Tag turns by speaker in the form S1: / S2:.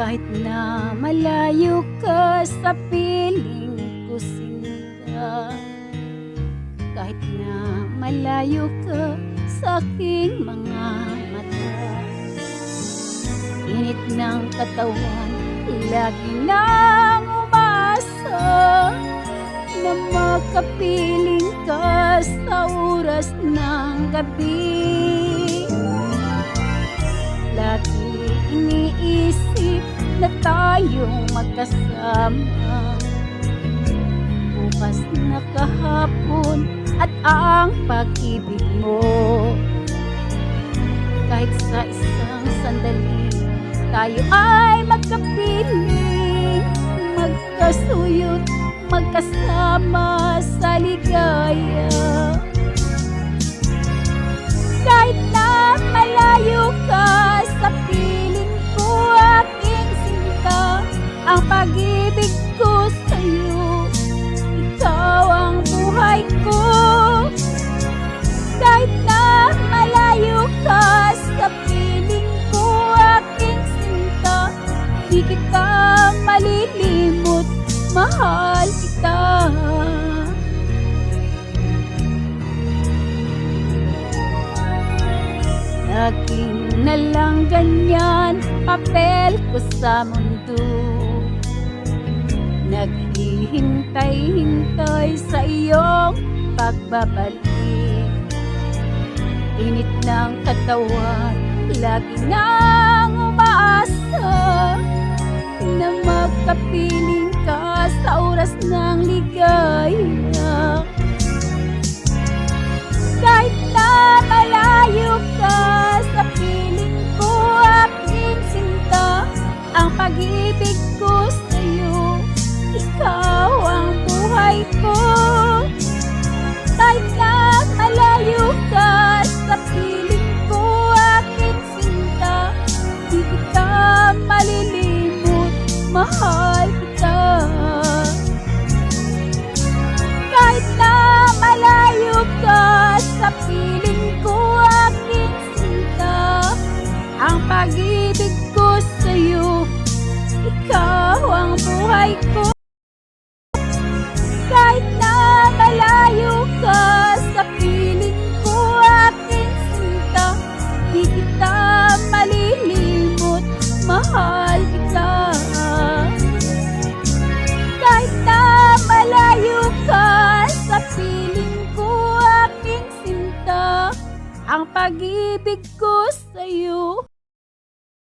S1: Kahit na malayo ka sa piling ko sinta, kahit na malayo ka sa aking mga mata, init ng katawan, lagi nang umaasa na makapiling ka sa oras ng gabi. Lagi iniisip na tayong magkasama, bukas na kahapon at ang pag-ibig mo. Kahit sa isang sandali tayo ay magkapiling, magkasuyot, magkasama sa ligaya. Kahit na malayo ka sa piling ko, aking sinta, ang pag-ibig ko sa'yo, ikaw ang buhay ko. Kahit na malayo ka sa piling ko, aking sinta, di kita malilimot, mahal kita. Laging na lang ganyan papel ko sa mundo, naghihintay-hintay sa iyong pagbabalik. Init ng katawan, lagi nang umaasa na magkapiling ka sa oras ng ligaya. Kahit na malayo ka sa piling ko, aking sinta, ang pag-ibig ko sa'yo, ikaw ang buhay ko. Kahit na malayo ka sa piling ko, aking sinta, di kita malilimot, mahal kita. Kahit na malayo ka sa piling ko, aking sinta, ang pag-ibig ko sa'yo, ikaw ang buhay ko. Kahit na malayo ka sa piling ko, aking sinta, di kita malilimot, mahal kita. Kahit na malayo ka sa piling ko, aking sinta, ang pag-ibig ko sa'yo,